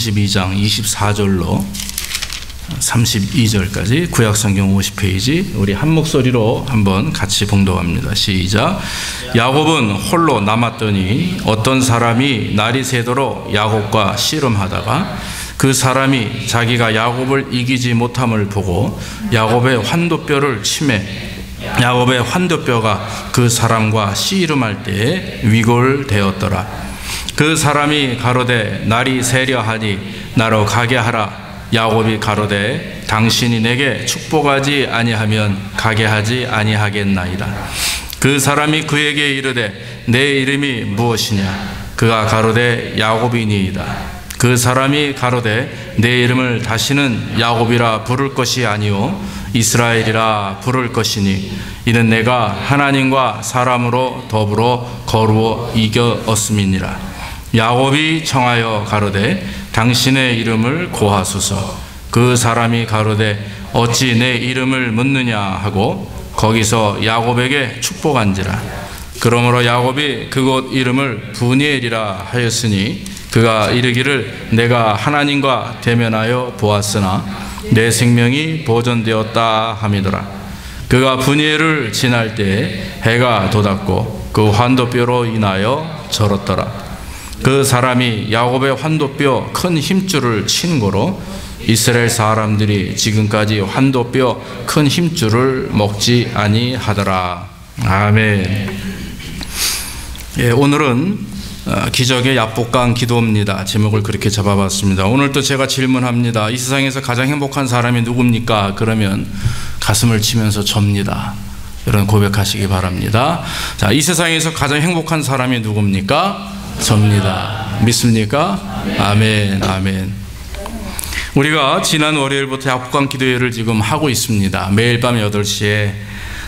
32장 24절로 32절까지 구약성경 50페이지 우리 한 목소리로 한번 같이 봉독합니다. 시작. 야곱은 홀로 남았더니 어떤 사람이 날이 새도록 야곱과 씨름하다가 그 사람이 자기가 야곱을 이기지 못함을 보고 야곱의 환도뼈를 치매 야곱의 환도뼈가 그 사람과 씨름할 때에 위골되었더라. 그 사람이 가로되 날이 새려 하니 나로 가게 하라. 야곱이 가로되 당신이 내게 축복하지 아니하면 가게 하지 아니하겠나이다. 그 사람이 그에게 이르되 내 이름이 무엇이냐. 그가 가로되 야곱이니이다. 그 사람이 가로되 내 이름을 다시는 야곱이라 부를 것이 아니요 이스라엘이라 부를 것이니 이는 내가 하나님과 사람으로 더불어 거루어 이겼음이니라. 야곱이 청하여 가로되 당신의 이름을 고하소서. 그 사람이 가로되 어찌 내 이름을 묻느냐 하고 거기서 야곱에게 축복한지라. 그러므로 야곱이 그곳 이름을 브니엘이라 하였으니 그가 이르기를 내가 하나님과 대면하여 보았으나 내 생명이 보존되었다 함이더라. 그가 브니엘을 지날 때에 해가 돋았고 그 환도뼈로 인하여 절었더라. 그 사람이 야곱의 환도뼈 큰 힘줄을 친 고로 이스라엘 사람들이 지금까지 환도뼈 큰 힘줄을 먹지 아니하더라. 아멘. 예, 오늘은 기적의 야복강 기도입니다. 제목을 그렇게 잡아봤습니다. 오늘 또 제가 질문합니다. 이 세상에서 가장 행복한 사람이 누굽니까? 그러면 가슴을 치면서 접니다. 이런 고백하시기 바랍니다. 자, 이 세상에서 가장 행복한 사람이 누굽니까? 접니다. 믿습니까? 아멘, 아멘. 우리가 지난 월요일부터 야복강 기도회를 지금 하고 있습니다. 매일 밤 8시에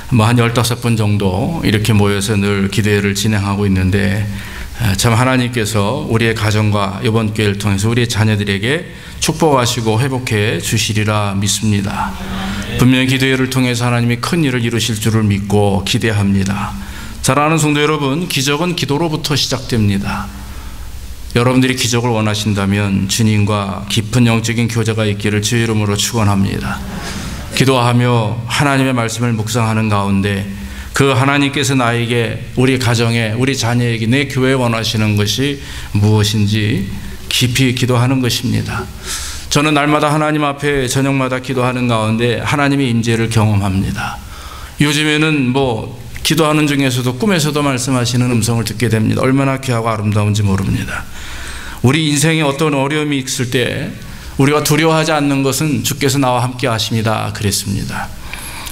한 15번 정도 이렇게 모여서 늘 기도회를 진행하고 있는데 참 하나님께서 우리의 가정과 이번 기회를 통해서 우리의 자녀들에게 축복하시고 회복해 주시리라 믿습니다. 분명히 기도회를 통해서 하나님이 큰 일을 이루실 줄을 믿고 기대합니다. 사랑하는 성도 여러분, 기적은 기도로부터 시작됩니다. 여러분들이 기적을 원하신다면 주님과 깊은 영적인 교제가 있기를 주의 이름으로 축원합니다. 기도하며 하나님의 말씀을 묵상하는 가운데 그 하나님께서 나에게, 우리 가정에, 우리 자녀에게, 내 교회에 원하시는 것이 무엇인지 깊이 기도하는 것입니다. 저는 날마다 하나님 앞에 저녁마다 기도하는 가운데 하나님의 임재를 경험합니다. 요즘에는 기도하는 중에서도 꿈에서도 말씀하시는 음성을 듣게 됩니다. 얼마나 귀하고 아름다운지 모릅니다. 우리 인생에 어떤 어려움이 있을 때 우리가 두려워하지 않는 것은 주께서 나와 함께 하십니다. 그랬습니다.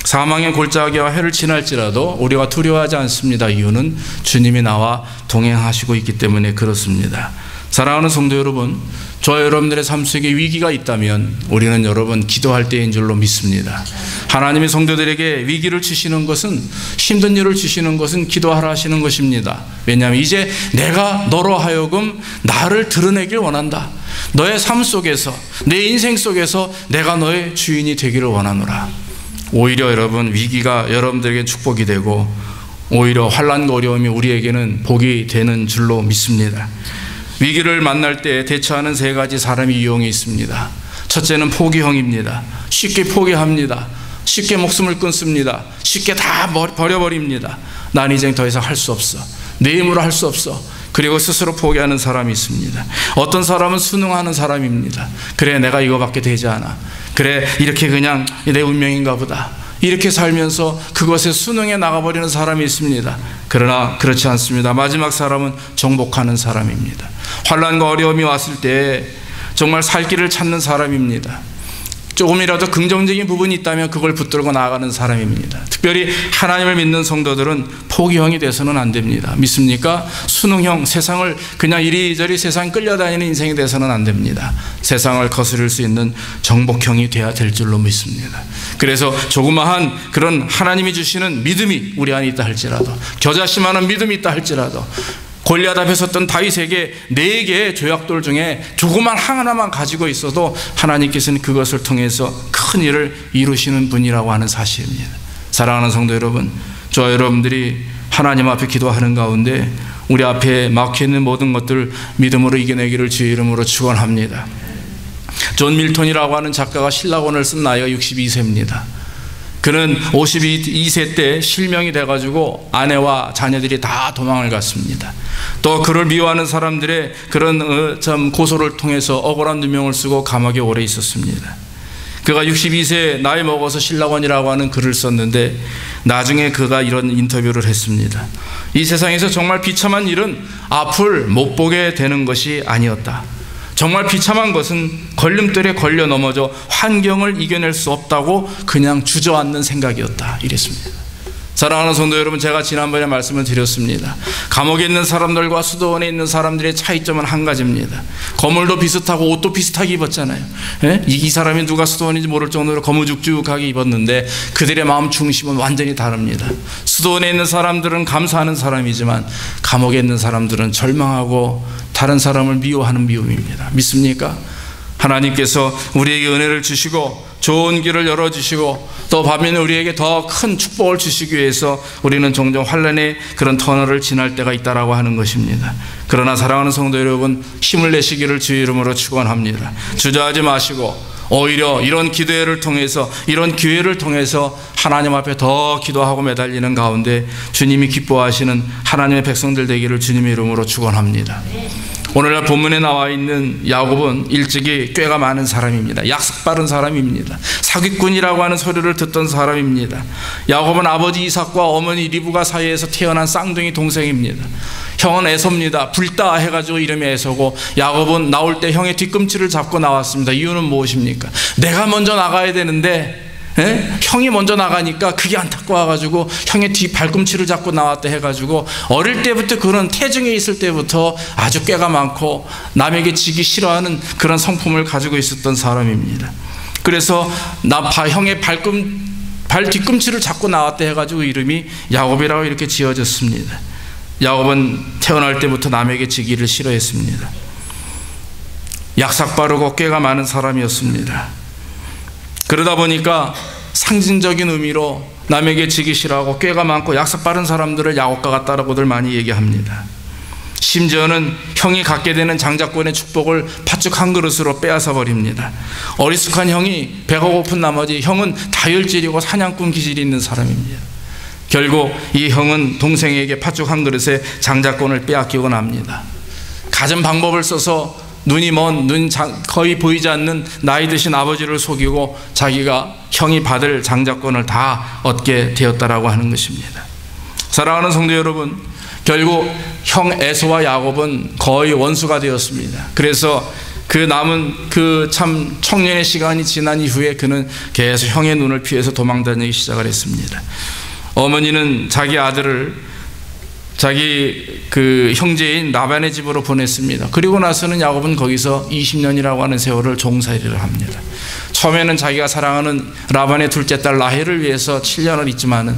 사망의 골짜기와 해를 지날지라도 우리가 두려워하지 않습니다. 이유는 주님이 나와 동행하시고 있기 때문에 그렇습니다. 사랑하는 성도 여러분, 저와 여러분들의 삶 속에 위기가 있다면 우리는 여러분 기도할 때인 줄로 믿습니다. 하나님이 성도들에게 위기를 주시는 것은, 힘든 일을 주시는 것은 기도하라 하시는 것입니다. 왜냐하면 이제 내가 너로 하여금 나를 드러내길 원한다. 너의 삶 속에서, 내 인생 속에서 내가 너의 주인이 되기를 원하노라. 오히려 여러분, 위기가 여러분들에게 축복이 되고 오히려 환난과 어려움이 우리에게는 복이 되는 줄로 믿습니다. 위기를 만날 때 대처하는 3가지 사람의 유형이 있습니다. 첫째는 포기형입니다. 쉽게 포기합니다. 쉽게 목숨을 끊습니다. 쉽게 다 버려버립니다. 난 이제 더 이상 할 수 없어. 내 힘으로 할 수 없어. 그리고 스스로 포기하는 사람이 있습니다. 어떤 사람은 순응하는 사람입니다. 그래, 내가 이거밖에 되지 않아. 그래, 이렇게 그냥 내 운명인가 보다. 이렇게 살면서 그것에 순응해 나가버리는 사람이 있습니다. 그러나 그렇지 않습니다. 마지막 사람은 정복하는 사람입니다. 환난과 어려움이 왔을 때 정말 살 길을 찾는 사람입니다. 조금이라도 긍정적인 부분이 있다면 그걸 붙들고 나아가는 사람입니다. 특별히 하나님을 믿는 성도들은 포기형이 돼서는 안 됩니다. 믿습니까? 순응형, 세상을 그냥 이리저리 세상 끌려다니는 인생이 돼서는 안 됩니다. 세상을 거스릴 수 있는 정복형이 돼야 될 줄로 믿습니다. 그래서 조그마한 그런 하나님이 주시는 믿음이 우리 안에 있다 할지라도, 겨자씨만한 믿음이 있다 할지라도, 골리앗 앞에 섰던 다윗에게 4개의 조약돌 중에 조그만 하나만 가지고 있어도 하나님께서는 그것을 통해서 큰 일을 이루시는 분이라고 하는 사실입니다. 사랑하는 성도 여러분, 저와 여러분들이 하나님 앞에 기도하는 가운데 우리 앞에 막혀있는 모든 것들 믿음으로 이겨내기를 주의 이름으로 축원합니다. 존 밀턴이라고 하는 작가가 신라권을 쓴 나이가 62세입니다. 그는 52세 때 실명이 돼가지고 아내와 자녀들이 다 도망을 갔습니다. 또 그를 미워하는 사람들의 그런 고소를 통해서 억울한 누명을 쓰고 감옥에 오래 있었습니다. 그가 62세 나이 먹어서 신라권이라고 하는 글을 썼는데 나중에 그가 이런 인터뷰를 했습니다. 이 세상에서 정말 비참한 일은 앞을 못 보게 되는 것이 아니었다. 정말 비참한 것은 걸림돌에 걸려 넘어져 환경을 이겨낼 수 없다고 그냥 주저앉는 생각이었다. 이랬습니다. 사랑하는 성도 여러분, 제가 지난번에 말씀을 드렸습니다. 감옥에 있는 사람들과 수도원에 있는 사람들의 차이점은 한 가지입니다. 거물도 비슷하고 옷도 비슷하게 입었잖아요. 이 사람이 누가 수도원인지 모를 정도로 거무죽죽하게 입었는데 그들의 마음 중심은 완전히 다릅니다. 수도원에 있는 사람들은 감사하는 사람이지만 감옥에 있는 사람들은 절망하고 다른 사람을 미워하는 미움입니다. 믿습니까? 하나님께서 우리에게 은혜를 주시고 좋은 길을 열어주시고 또 반면에 우리에게 더 큰 축복을 주시기 위해서 우리는 종종 환난의 그런 터널을 지날 때가 있다라고 하는 것입니다. 그러나 사랑하는 성도 여러분, 힘을 내시기를 주의 이름으로 축원합니다. 주저하지 마시고 오히려 이런 기도회를 통해서, 이런 기회를 통해서 하나님 앞에 더 기도하고 매달리는 가운데 주님이 기뻐하시는 하나님의 백성들 되기를 주님의 이름으로 축원합니다. 오늘날 본문에 나와 있는 야곱은 일찍이 꾀가 많은 사람입니다. 약삭 빠른 사람입니다. 사기꾼이라고 하는 소리를 듣던 사람입니다. 야곱은 아버지 이삭과 어머니 리브가 사이에서 태어난 쌍둥이 동생입니다. 형은 에서입니다. 불다 해가지고 이름이 에서고, 야곱은 나올 때 형의 뒤꿈치를 잡고 나왔습니다. 이유는 무엇입니까? 내가 먼저 나가야 되는데 형이 먼저 나가니까 그게 안타까워가지고 형의 뒤 발꿈치를 잡고 나왔다 해가지고 어릴 때부터 그런 태중에 있을 때부터 아주 꾀가 많고 남에게 지기 싫어하는 그런 성품을 가지고 있었던 사람입니다. 그래서 형의 발 뒤꿈치를 잡고 나왔다 해가지고 이름이 야곱이라고 이렇게 지어졌습니다. 야곱은 태어날 때부터 남에게 지기를 싫어했습니다. 약삭빠르고 꾀가 많은 사람이었습니다. 그러다 보니까 상징적인 의미로 남에게 지기 싫어하고 꾀가 많고 약삭 빠른 사람들을 야곱과 같다라고들 많이 얘기합니다. 심지어는 형이 갖게 되는 장자권의 축복을 팥죽 한 그릇으로 빼앗아 버립니다. 어리숙한 형이 배가 고픈 나머지 형은 다혈질이고 사냥꾼 기질이 있는 사람입니다. 결국 이 형은 동생에게 팥죽 한 그릇에 장자권을 빼앗기고 납니다. 갖은 방법을 써서 눈이 먼, 거의 보이지 않는 나이 드신 아버지를 속이고 자기가 형이 받을 장자권을 다 얻게 되었다라고 하는 것입니다. 사랑하는 성도 여러분, 결국 형 에서와 야곱은 거의 원수가 되었습니다. 그래서 그 남은 그 참 청년의 시간이 지난 이후에 그는 계속 형의 눈을 피해서 도망다니기 시작을 했습니다. 어머니는 자기 아들을 자기 그 형제인 라반의 집으로 보냈습니다. 그리고 나서는 야곱은 거기서 20년이라고 하는 세월을 종살이를 합니다. 처음에는 자기가 사랑하는 라반의 둘째 딸 라헬을 위해서 7년을 있지만은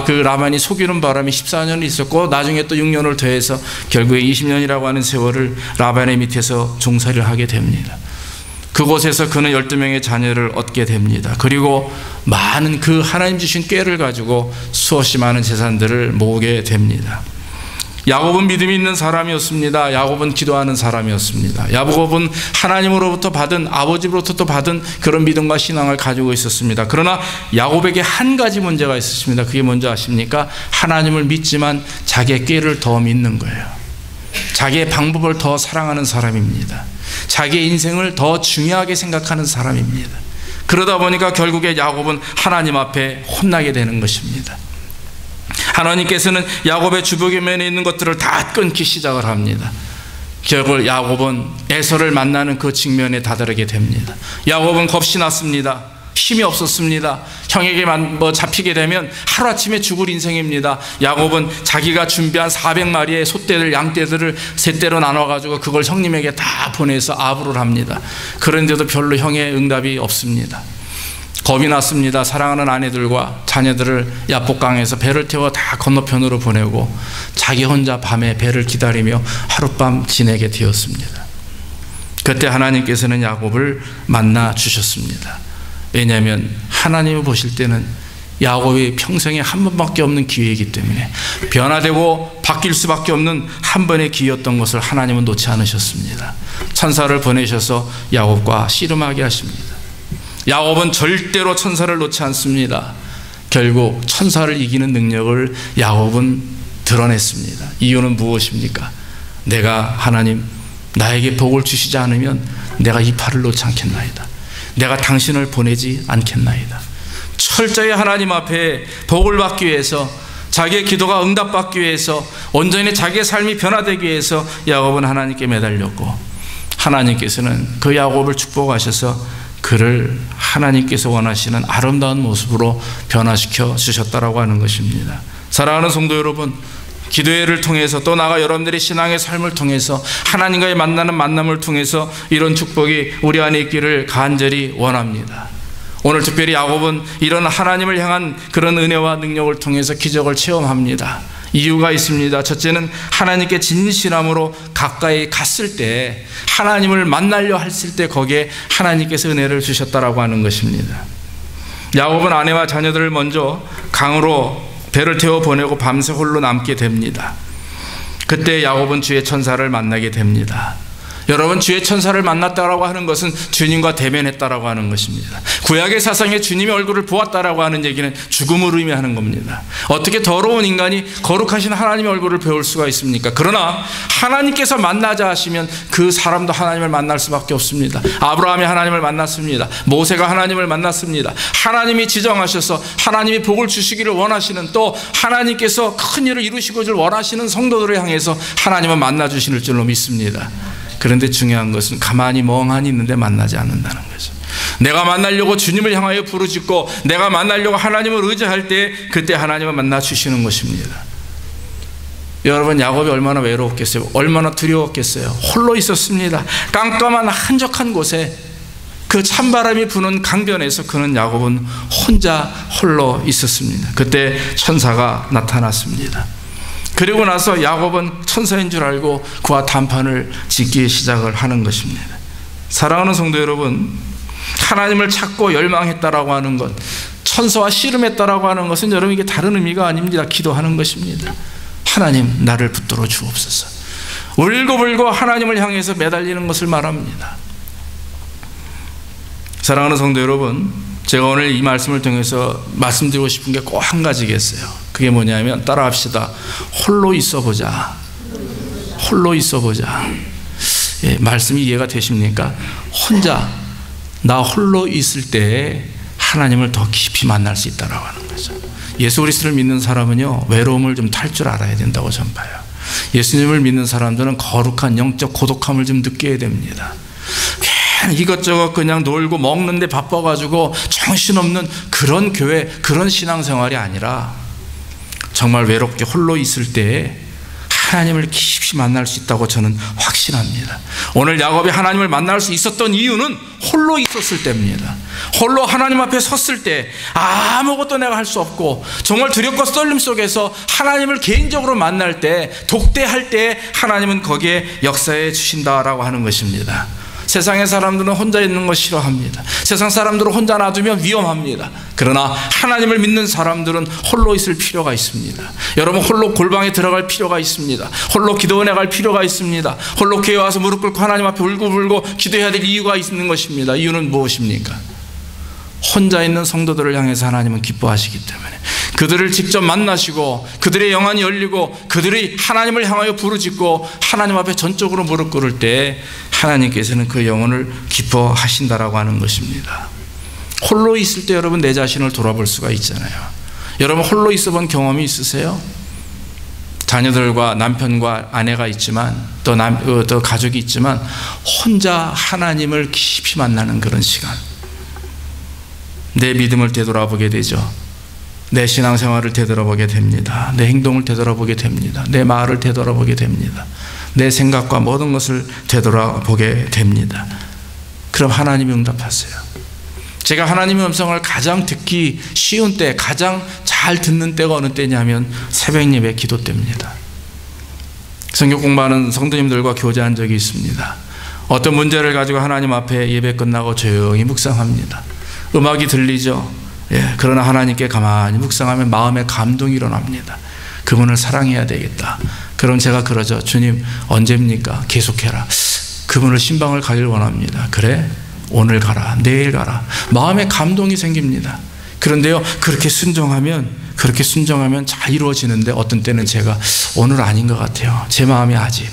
그 라반이 속이는 바람에 14년을 있었고 나중에 또 6년을 더해서 결국에 20년이라고 하는 세월을 라반의 밑에서 종살이를 하게 됩니다. 그곳에서 그는 12명의 자녀를 얻게 됩니다. 그리고 많은 그 하나님 주신 꾀를 가지고 수없이 많은 재산들을 모으게 됩니다. 야곱은 믿음이 있는 사람이었습니다. 야곱은 기도하는 사람이었습니다. 야곱은 하나님으로부터 받은, 아버지로부터 또 받은 그런 믿음과 신앙을 가지고 있었습니다. 그러나 야곱에게 한 가지 문제가 있었습니다. 그게 뭔지 아십니까? 하나님을 믿지만 자기의 꾀를 더 믿는 거예요. 자기의 방법을 더 사랑하는 사람입니다. 자기의 인생을 더 중요하게 생각하는 사람입니다. 그러다 보니까 결국에 야곱은 하나님 앞에 혼나게 되는 것입니다. 하나님께서는 야곱의 주변에 있는 것들을 다 끊기 시작을 합니다. 결국 야곱은 에서를 만나는 그 직면에 다다르게 됩니다. 야곱은 겁이 났습니다. 힘이 없었습니다. 형에게 잡히게 되면 하루아침에 죽을 인생입니다. 야곱은 자기가 준비한 400마리의 소떼들, 양떼들을 셋대로 나눠가지고 그걸 형님에게 다 보내서 아부를 합니다. 그런데도 별로 형의 응답이 없습니다. 겁이 났습니다. 사랑하는 아내들과 자녀들을 야복강에서 배를 태워 다 건너편으로 보내고 자기 혼자 밤에 배를 기다리며 하룻밤 지내게 되었습니다. 그때 하나님께서는 야곱을 만나 주셨습니다. 왜냐하면 하나님을 보실 때는 야곱이 평생에 한 번밖에 없는 기회이기 때문에 변화되고 바뀔 수밖에 없는 한 번의 기회였던 것을 하나님은 놓지 않으셨습니다. 천사를 보내셔서 야곱과 씨름하게 하십니다. 야곱은 절대로 천사를 놓지 않습니다. 결국 천사를 이기는 능력을 야곱은 드러냈습니다. 이유는 무엇입니까? 내가 하나님 나에게 복을 주시지 않으면 내가 이 팔을 놓지 않겠나이다. 내가 당신을 보내지 않겠나이다. 철저히 하나님 앞에 복을 받기 위해서, 자기의 기도가 응답받기 위해서, 온전히 자기의 삶이 변화되기 위해서 야곱은 하나님께 매달렸고, 하나님께서는 그 야곱을 축복하셔서 그를 하나님께서 원하시는 아름다운 모습으로 변화시켜 주셨다라고 하는 것입니다. 사랑하는 성도 여러분, 기도회를 통해서 또 나아가 여러분들의 신앙의 삶을 통해서 하나님과의 만나는 만남을 통해서 이런 축복이 우리 안에 있기를 간절히 원합니다. 오늘 특별히 야곱은 이런 하나님을 향한 그런 은혜와 능력을 통해서 기적을 체험합니다. 이유가 있습니다. 첫째는 하나님께 진실함으로 가까이 갔을 때, 하나님을 만나려 했을 때 거기에 하나님께서 은혜를 주셨다라고 하는 것입니다. 야곱은 아내와 자녀들을 먼저 강으로 배를 태워 보내고 밤새 홀로 남게 됩니다. 그때 야곱은 주의 천사를 만나게 됩니다. 여러분, 주의 천사를 만났다라고 하는 것은 주님과 대면했다라고 하는 것입니다. 구약의 사상에 주님의 얼굴을 보았다라고 하는 얘기는 죽음을 의미하는 겁니다. 어떻게 더러운 인간이 거룩하신 하나님의 얼굴을 배울 수가 있습니까? 그러나 하나님께서 만나자 하시면 그 사람도 하나님을 만날 수밖에 없습니다. 아브라함이 하나님을 만났습니다. 모세가 하나님을 만났습니다. 하나님이 지정하셔서 하나님이 복을 주시기를 원하시는, 또 하나님께서 큰 일을 이루시고를 원하시는 성도들을 향해서 하나님은 만나 주실 줄로 믿습니다. 그런데 중요한 것은 가만히 멍하니 있는데 만나지 않는다는 거죠. 내가 만나려고 주님을 향하여 부르짖고 내가 만나려고 하나님을 의지할 때 그때 하나님을 만나 주시는 것입니다. 여러분, 야곱이 얼마나 외로웠겠어요? 얼마나 두려웠겠어요? 홀로 있었습니다. 깜깜한 한적한 곳에 그 찬바람이 부는 강변에서 그는 야곱은 혼자 홀로 있었습니다. 그때 천사가 나타났습니다. 그리고 나서 야곱은 천사인 줄 알고 그와談판을 짓기 시작을 하는 것입니다. 사랑하는 성도 여러분, 하나님을 찾고 열망했다라고 하는 것, 천사와 씨름했다라고 하는 것은 여러분 이게 다른 의미가 아닙니다. 기도하는 것입니다. 하나님, 나를 붙들어 주옵소서. 울고불고 하나님을 향해서 매달리는 것을 말합니다. 사랑하는 성도 여러분, 제가 오늘 이 말씀을 통해서 말씀드리고 싶은 게 꼭 한 가지겠어요. 그게 뭐냐면, 따라합시다. 홀로 있어보자. 홀로 있어보자. 예, 말씀이 이해가 되십니까? 혼자, 나 홀로 있을 때 하나님을 더 깊이 만날 수 있다라고 하는 거죠. 예수 그리스도를 믿는 사람은요, 외로움을 좀 탈 줄 알아야 된다고 저는 봐요. 예수님을 믿는 사람들은 거룩한 영적 고독함을 좀 느껴야 됩니다. 이것저것 그냥 놀고 먹는데 바빠가지고 정신없는 그런 교회, 그런 신앙생활이 아니라 정말 외롭게 홀로 있을 때 하나님을 깊이 만날 수 있다고 저는 확신합니다. 오늘 야곱이 하나님을 만날 수 있었던 이유는 홀로 있었을 때입니다. 홀로 하나님 앞에 섰을 때 아무것도 내가 할 수 없고 정말 두렵고 떨림 속에서 하나님을 개인적으로 만날 때, 독대할 때 하나님은 거기에 역사해 주신다라고 하는 것입니다. 세상의 사람들은 혼자 있는 거 싫어합니다. 세상 사람들은 혼자 놔두면 위험합니다. 그러나 하나님을 믿는 사람들은 홀로 있을 필요가 있습니다. 여러분, 홀로 골방에 들어갈 필요가 있습니다. 홀로 기도원에 갈 필요가 있습니다. 홀로 교회 와서 무릎 꿇고 하나님 앞에 울고불고 기도해야 될 이유가 있는 것입니다. 이유는 무엇입니까? 혼자 있는 성도들을 향해서 하나님은 기뻐하시기 때문에 그들을 직접 만나시고 그들의 영안이 열리고 그들이 하나님을 향하여 부르짖고 하나님 앞에 전적으로 무릎 꿇을 때 하나님께서는 그 영혼을 기뻐하신다라고 하는 것입니다. 홀로 있을 때 여러분 내 자신을 돌아볼 수가 있잖아요. 여러분 홀로 있어 본 경험이 있으세요? 자녀들과 남편과 아내가 있지만 또 가족이 있지만 혼자 하나님을 깊이 만나는 그런 시간, 내 믿음을 되돌아보게 되죠. 내 신앙생활을 되돌아보게 됩니다. 내 행동을 되돌아보게 됩니다. 내 말을 되돌아보게 됩니다. 내 생각과 모든 것을 되돌아보게 됩니다. 그럼 하나님이 응답하세요. 제가 하나님의 음성을 가장 듣기 쉬운 때, 가장 잘 듣는 때가 어느 때냐면 새벽 예배 기도 때입니다. 성경 공부하는 성도님들과 교제한 적이 있습니다. 어떤 문제를 가지고 하나님 앞에 예배 끝나고 조용히 묵상합니다. 음악이 들리죠. 예, 그러나 하나님께 가만히 묵상하면 마음에 감동이 일어납니다. 그분을 사랑해야 되겠다. 그럼 제가 그러죠. 주님, 언제입니까? 계속해라. 그분을 신방을 가길 원합니다. 그래? 오늘 가라. 내일 가라. 마음에 감동이 생깁니다. 그런데요, 그렇게 순종하면 잘 이루어지는데 어떤 때는 제가 오늘 아닌 것 같아요. 제 마음이 아직.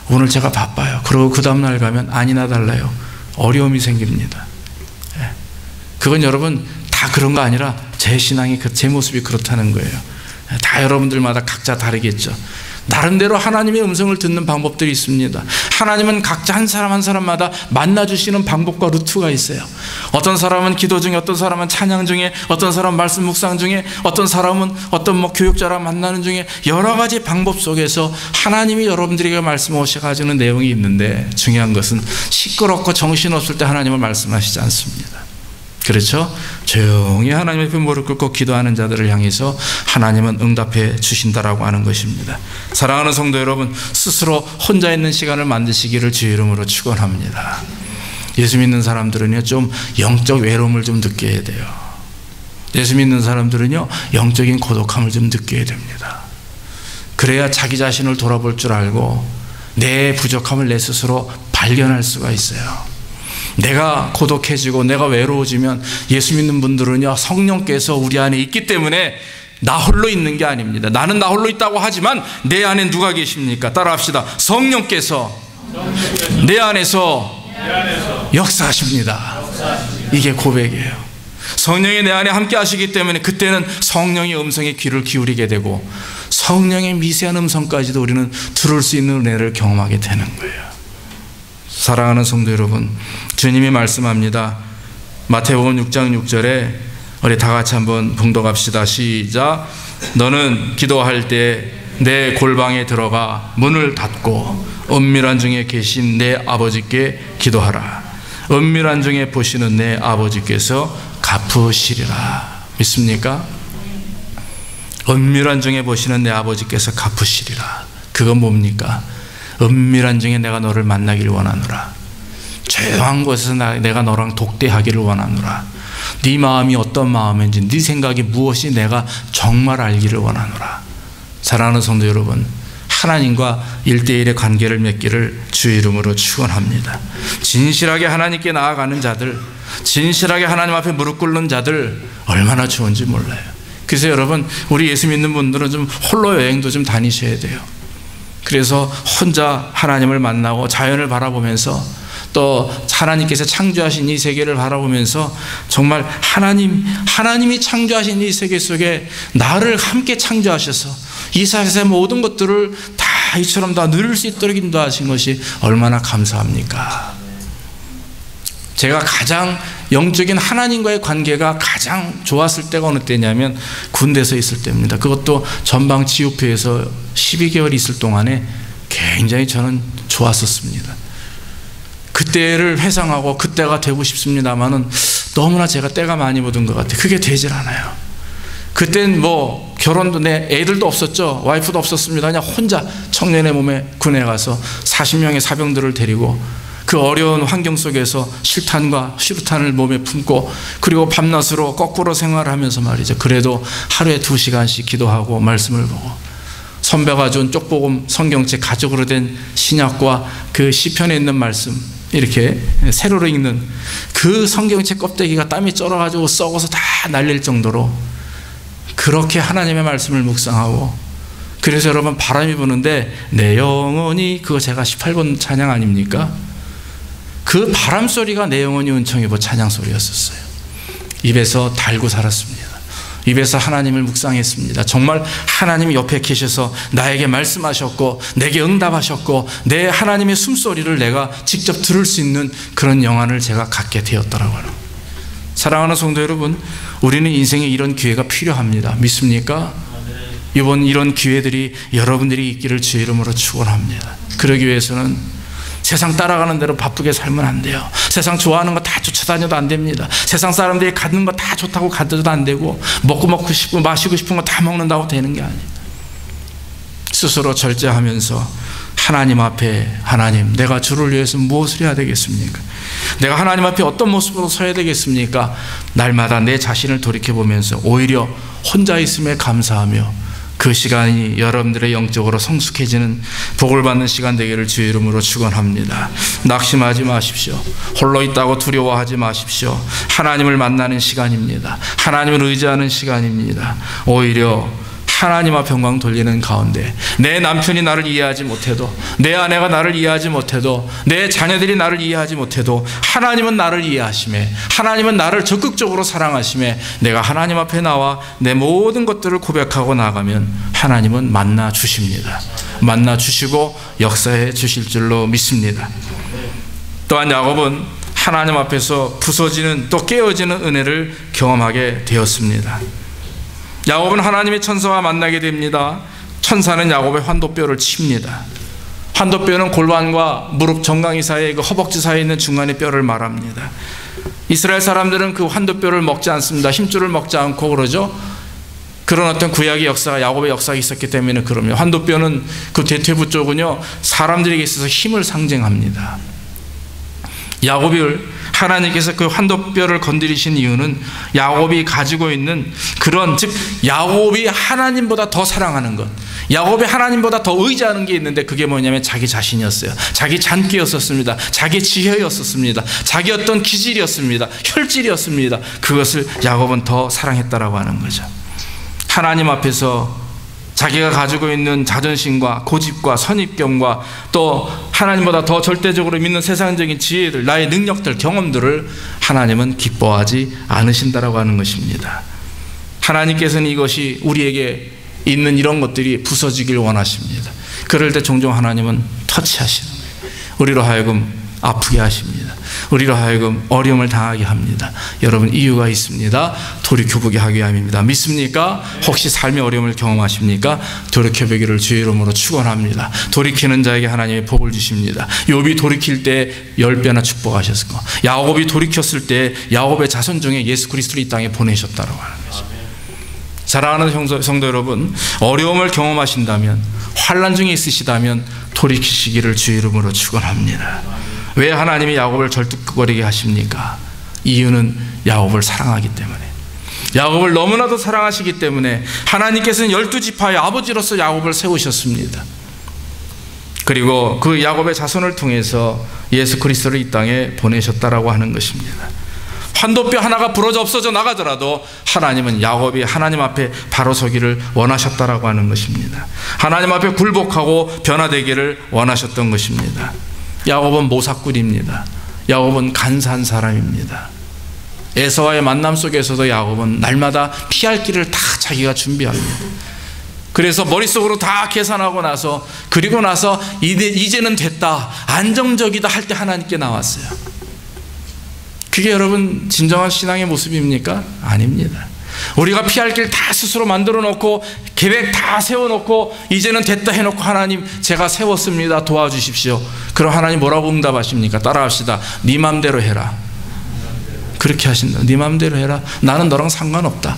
오늘 제가 바빠요. 그리고 그 다음날 가면 아니나 달라요. 어려움이 생깁니다. 그건 여러분 다 그런 거 아니라 제 신앙이 제 모습이 그렇다는 거예요. 다 여러분들마다 각자 다르겠죠. 나름대로 하나님의 음성을 듣는 방법들이 있습니다. 하나님은 각자 한 사람 한 사람마다 만나주시는 방법과 루트가 있어요. 어떤 사람은 기도 중에, 어떤 사람은 찬양 중에, 어떤 사람은 말씀 묵상 중에, 어떤 사람은 어떤 교육자랑 만나는 중에 여러 가지 방법 속에서 하나님이 여러분들에게 말씀하셔가지는 내용이 있는데, 중요한 것은 시끄럽고 정신없을 때 하나님은 말씀하시지 않습니다. 그렇죠? 조용히 하나님 앞에 무릎 꿇고 기도하는 자들을 향해서 하나님은 응답해 주신다라고 하는 것입니다. 사랑하는 성도 여러분, 스스로 혼자 있는 시간을 만드시기를 주의 이름으로 축원합니다. 예수 믿는 사람들은요, 좀 영적 외로움을 좀 느껴야 돼요. 예수 믿는 사람들은요, 영적인 고독함을 좀 느껴야 됩니다. 그래야 자기 자신을 돌아볼 줄 알고 내 부족함을 내 스스로 발견할 수가 있어요. 내가 고독해지고 내가 외로워지면 예수 믿는 분들은요, 성령께서 우리 안에 있기 때문에 나 홀로 있는 게 아닙니다. 나는 나 홀로 있다고 하지만 내 안에 누가 계십니까? 따라합시다. 성령께서 내 안에서 역사하십니다. 이게 고백이에요. 성령이 내 안에 함께 하시기 때문에 그때는 성령의 음성에 귀를 기울이게 되고 성령의 미세한 음성까지도 우리는 들을 수 있는 은혜를 경험하게 되는 거예요. 사랑하는 성도 여러분, 주님이 말씀합니다. 마태복음 6장 6절에 우리 다 같이 한번 봉독합시다. 시작. 너는 기도할 때 내 골방에 들어가 문을 닫고 은밀한 중에 계신 내 아버지께 기도하라. 은밀한 중에 보시는 내 아버지께서 갚으시리라. 믿습니까? 은밀한 중에 보시는 내 아버지께서 갚으시리라. 그건 뭡니까? 은밀한 중에 내가 너를 만나기를 원하노라. 조용한 곳에서 내가 너랑 독대하기를 원하노라. 네 마음이 어떤 마음인지, 네 생각이 무엇이 내가 정말 알기를 원하노라. 사랑하는 성도 여러분, 하나님과 1대1의 관계를 맺기를 주의 이름으로 축원합니다. 진실하게 하나님께 나아가는 자들, 진실하게 하나님 앞에 무릎 꿇는 자들 얼마나 좋은지 몰라요. 그래서 여러분, 우리 예수 믿는 분들은 좀 홀로 여행도 좀 다니셔야 돼요. 그래서 혼자 하나님을 만나고 자연을 바라보면서 또 하나님께서 창조하신 이 세계를 바라보면서 정말 하나님이 창조하신 이 세계 속에 나를 함께 창조하셔서 이 세상의 모든 것들을 다 이처럼 다 누릴 수 있도록 인도하신 것이 얼마나 감사합니까? 제가 가장 영적인 하나님과의 관계가 가장 좋았을 때가 어느 때냐면 군대에서 있을 때입니다. 그것도 전방 지휘부에서 12개월 있을 동안에 굉장히 저는 좋았었습니다. 그때를 회상하고 그때가 되고 싶습니다만은 너무나 제가 때가 많이 묻은 것 같아요. 그게 되질 않아요. 그땐 뭐 결혼도 내 애들도 없었죠. 와이프도 없었습니다. 그냥 혼자 청년의 몸에 군에 가서 40명의 사병들을 데리고 그 어려운 환경 속에서 실탄과 수류탄을 몸에 품고 그리고 밤낮으로 거꾸로 생활하면서 말이죠. 그래도 하루에 2시간씩 기도하고 말씀을 보고 선배가 준 쪽복음 성경책 가죽으로 된 신약과 그 시편에 있는 말씀 이렇게 세로로 읽는 그 성경책 껍데기가 땀이 쩔어가지고 썩어서 다 날릴 정도로 그렇게 하나님의 말씀을 묵상하고, 그래서 여러분 바람이 부는데 내 영혼이, 그거 제가 18번 찬양 아닙니까? 그 바람 소리가 내 영혼이 은총이고 찬양 소리였었어요. 입에서 달고 살았습니다. 입에서 하나님을 묵상했습니다. 정말 하나님이 옆에 계셔서 나에게 말씀하셨고 내게 응답하셨고 내 하나님의 숨소리를 내가 직접 들을 수 있는 그런 영안을 제가 갖게 되었더라고요. 사랑하는 성도 여러분, 우리는 인생에 이런 기회가 필요합니다. 믿습니까? 이번 이런 기회들이 여러분들이 있기를 주의 이름으로 축원합니다. 그러기 위해서는 세상 따라가는 대로 바쁘게 살면 안 돼요. 세상 좋아하는 거 다 쫓아다녀도 안 됩니다. 세상 사람들이 갖는 거 다 좋다고 갖어도 안 되고 먹고 싶고 마시고 싶은 거 다 먹는다고 되는 게 아니에요. 스스로 절제하면서 하나님 앞에, 하나님, 내가 주를 위해서 무엇을 해야 되겠습니까? 내가 하나님 앞에 어떤 모습으로 서야 되겠습니까? 날마다 내 자신을 돌이켜보면서 오히려 혼자 있음에 감사하며 그 시간이 여러분들의 영적으로 성숙해지는 복을 받는 시간 되기를 주의 이름으로 축원합니다. 낙심하지 마십시오. 홀로 있다고 두려워하지 마십시오. 하나님을 만나는 시간입니다. 하나님을 의지하는 시간입니다. 오히려 하나님 앞에 영광 돌리는 가운데 내 남편이 나를 이해하지 못해도, 내 아내가 나를 이해하지 못해도, 내 자녀들이 나를 이해하지 못해도 하나님은 나를 이해하시매, 하나님은 나를 적극적으로 사랑하시매, 내가 하나님 앞에 나와 내 모든 것들을 고백하고 나가면 하나님은 만나 주십니다. 만나 주시고 역사해 주실 줄로 믿습니다. 또한 야곱은 하나님 앞에서 부서지는 또 깨어지는 은혜를 경험하게 되었습니다. 야곱은 하나님의 천사와 만나게 됩니다. 천사는 야곱의 환도뼈를 칩니다. 환도뼈는 골반과 무릎 정강이 사이에 그 허벅지 사이에 있는 중간의 뼈를 말합니다. 이스라엘 사람들은 그 환도뼈를 먹지 않습니다. 힘줄을 먹지 않고 그러죠. 그런 어떤 구약의 역사가, 야곱의 역사가 있었기 때문에 그러면 환도뼈는 그 대퇴부 쪽은요, 사람들에게 있어서 힘을 상징합니다. 야곱을 하나님께서 그 환도뼈를 건드리신 이유는 야곱이 가지고 있는 그런, 즉 야곱이 하나님보다 더 사랑하는 것, 야곱이 하나님보다 더 의지하는 게 있는데 그게 뭐냐면 자기 자신이었어요. 자기 잔기였었습니다. 자기 지혜였었습니다. 자기 어떤 기질이었습니다. 혈질이었습니다. 그것을 야곱은 더 사랑했다라고 하는 거죠. 하나님 앞에서 자기가 가지고 있는 자존심과 고집과 선입견과 또 하나님보다 더 절대적으로 믿는 세상적인 지혜들, 나의 능력들, 경험들을 하나님은 기뻐하지 않으신다라고 하는 것입니다. 하나님께서는 이것이 우리에게 있는 이런 것들이 부서지길 원하십니다. 그럴 때 종종 하나님은 터치하시는 거예요. 우리로 하여금 아프게 하십니다. 우리로 하여금 어려움을 당하게 합니다. 여러분, 이유가 있습니다. 돌이켜보게 하기 위함입니다. 믿습니까? 혹시 삶의 어려움을 경험하십니까? 돌이켜보기를 주의 이름으로 축원합니다. 돌이키는 자에게 하나님의 복을 주십니다. 욥이 돌이킬 때 10배나 축복하셨고, 야곱이 돌이켰을 때 야곱의 자손 중에 예수 그리스도를 이 땅에 보내셨다고 하는 거죠. 사랑하는 성도 여러분, 어려움을 경험하신다면, 환난 중에 있으시다면 돌이키시기를 주의 이름으로 축원합니다. 왜 하나님이 야곱을 절뚝거리게 하십니까? 이유는 야곱을 사랑하기 때문에, 야곱을 너무나도 사랑하시기 때문에 하나님께서는 12지파의 아버지로서 야곱을 세우셨습니다. 그리고 그 야곱의 자손을 통해서 예수 그리스도를 이 땅에 보내셨다라고 하는 것입니다. 환도뼈 하나가 부러져 없어져 나가더라도 하나님은 야곱이 하나님 앞에 바로 서기를 원하셨다라고 하는 것입니다. 하나님 앞에 굴복하고 변화되기를 원하셨던 것입니다. 야곱은 모사꾼입니다. 야곱은 간사한 사람입니다. 에서와의 만남 속에서도 야곱은 날마다 피할 길을 다 자기가 준비합니다. 그래서 머릿속으로 다 계산하고 나서, 그리고 나서 이제는 됐다, 안정적이다 할 때 하나님께 나왔어요. 그게 여러분 진정한 신앙의 모습입니까? 아닙니다. 우리가 피할 길 다 스스로 만들어 놓고 계획 다 세워놓고 이제는 됐다 해놓고 하나님 제가 세웠습니다, 도와주십시오. 그럼 하나님 뭐라고 응답하십니까? 따라합시다. 네 맘대로 해라. 그렇게 하신다. 네 맘대로 해라. 나는 너랑 상관없다.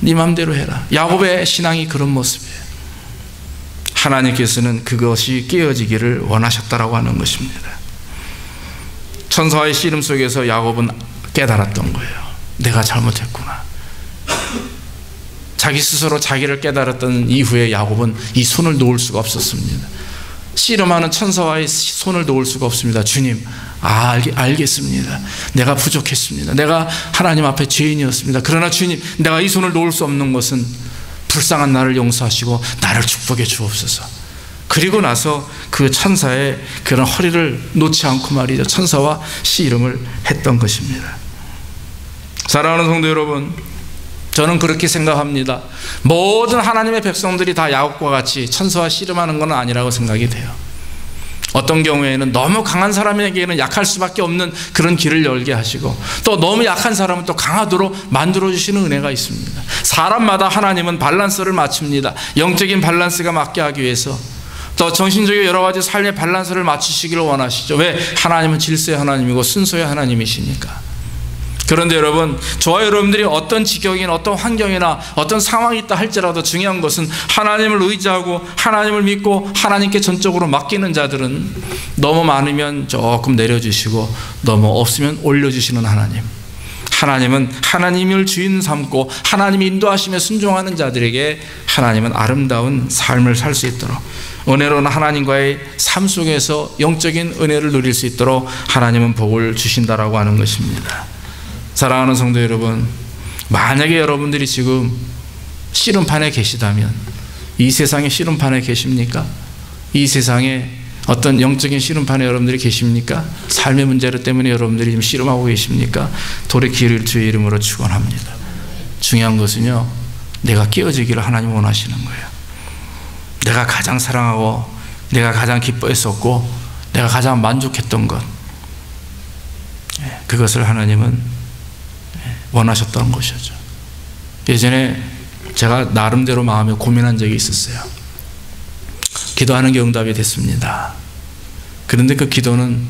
네 맘대로 해라. 야곱의 신앙이 그런 모습이에요. 하나님께서는 그것이 깨어지기를 원하셨다라고 하는 것입니다. 천사의 씨름 속에서 야곱은 깨달았던 거예요. 내가 잘못했구나. 자기 스스로 자기를 깨달았던 이후에 야곱은 이 손을 놓을 수가 없었습니다. 씨름하는 천사와의 손을 놓을 수가 없습니다. 주님, 알겠습니다. 내가 부족했습니다. 내가 하나님 앞에 죄인이었습니다. 그러나 주님, 내가 이 손을 놓을 수 없는 것은 불쌍한 나를 용서하시고 나를 축복해 주옵소서. 그리고 나서 그 천사의 그런 허리를 놓지 않고 말이죠, 천사와 씨름을 했던 것입니다. 사랑하는 성도 여러분, 저는 그렇게 생각합니다. 모든 하나님의 백성들이 다 야곱과 같이 천사와 씨름하는 건 아니라고 생각이 돼요. 어떤 경우에는 너무 강한 사람에게는 약할 수밖에 없는 그런 길을 열게 하시고, 또 너무 약한 사람은 또 강하도록 만들어주시는 은혜가 있습니다. 사람마다 하나님은 밸런스를 맞춥니다. 영적인 밸런스가 맞게 하기 위해서, 또 정신적인 여러 가지 삶의 밸런스를 맞추시기를 원하시죠. 왜? 하나님은 질서의 하나님이고 순서의 하나님이시니까. 그런데 여러분, 저와 여러분들이 어떤 지경이나 어떤 환경이나 어떤 상황이 있다 할지라도 중요한 것은 하나님을 의지하고 하나님을 믿고 하나님께 전적으로 맡기는 자들은 너무 많으면 조금 내려주시고 너무 없으면 올려주시는 하나님, 하나님은 하나님을 주인 삼고 하나님이 인도하시며 순종하는 자들에게 하나님은 아름다운 삶을 살 수 있도록, 은혜로운 하나님과의 삶 속에서 영적인 은혜를 누릴 수 있도록 하나님은 복을 주신다라고 하는 것입니다. 사랑하는 성도 여러분, 만약에 여러분들이 지금 씨름판에 계시다면, 이 세상의 씨름판에 계십니까? 이 세상에 어떤 영적인 씨름판에 여러분들이 계십니까? 삶의 문제로 때문에 여러분들이 지금 씨름하고 계십니까? 돌이키기를 주의 이름으로 축원합니다. 중요한 것은요, 내가 깨어지기를 하나님 원하시는 거예요. 내가 가장 사랑하고 내가 가장 기뻐했었고 내가 가장 만족했던 것, 그것을 하나님은 원하셨던 것이죠. 예전에 제가 나름대로 마음에 고민한 적이 있었어요. 기도하는 게 응답이 됐습니다. 그런데 그 기도는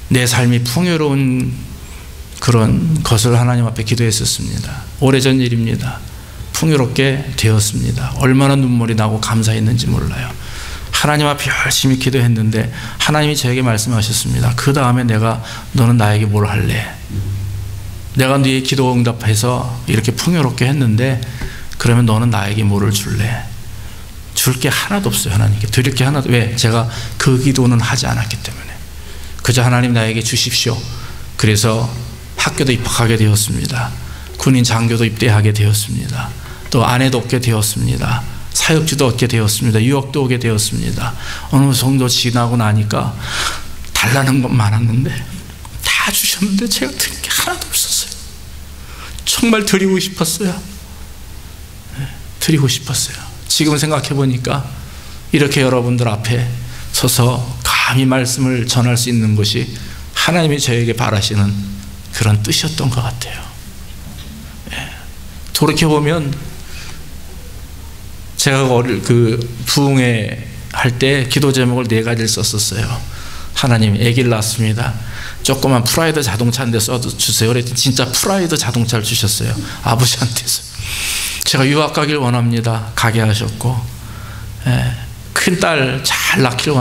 내 삶이 풍요로운 그런 것을 하나님 앞에 기도했었습니다. 오래전 일입니다. 풍요롭게 되었습니다. 얼마나 눈물이 나고 감사했는지 몰라요. 하나님 앞에 열심히 기도했는데 하나님이 저에게 말씀하셨습니다. 그 다음에 너는 나에게 뭘 할래? 내가 네 기도 응답해서 이렇게 풍요롭게 했는데 그러면 너는 나에게 뭐를 줄래? 줄 게 하나도 없어요. 하나님께 드릴 게 하나도. 왜? 제가 그 기도는 하지 않았기 때문에. 그저 하나님 나에게 주십시오. 그래서 학교도 입학하게 되었습니다. 군인 장교도 입대하게 되었습니다. 또 아내도 얻게 되었습니다. 사역지도 얻게 되었습니다. 유학도 오게 되었습니다. 어느 정도 지나고 나니까 달라는 건 많았는데 다 주셨는데 제가 드릴 게 하나도 없었어요. 정말 드리고 싶었어요. 드리고 싶었어요. 지금 생각해 보니까 이렇게 여러분들 앞에 서서 감히 말씀을 전할 수 있는 것이 하나님이 저에게 바라시는 그런 뜻이었던 것 같아요. 돌이켜보면 제가 부흥회 할 때 기도 제목을 4가지를 썼었어요. 하나님, 아기를 낳았습니다. 조그만 프라이드 자동차인데 써주세요. 그랬더니 진짜 프라이드 자동차를 주셨어요. 아버지한테서. 제가 유학 가길 원합니다. 가게 하셨고, 큰딸 잘 낳게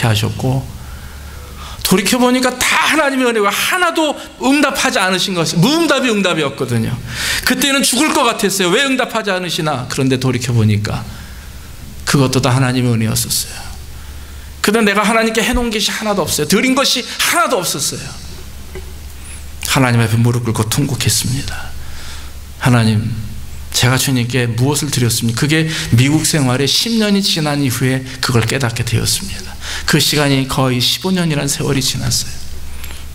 하셨고, 돌이켜보니까 다 하나님의 은혜가 하나도 응답하지 않으신 것이, 무응답이 응답이었거든요. 그때는 죽을 것 같았어요. 왜 응답하지 않으시나? 그런데 돌이켜보니까 그것도 다 하나님의 은혜였었어요. 그런데 내가 하나님께 해놓은 것이 하나도 없어요. 드린 것이 하나도 없었어요. 하나님 앞에 무릎 꿇고 통곡했습니다. 하나님, 제가 주님께 무엇을 드렸습니까? 그게 미국 생활에 10년이 지난 이후에 그걸 깨닫게 되었습니다. 그 시간이 거의 15년이라는 세월이 지났어요.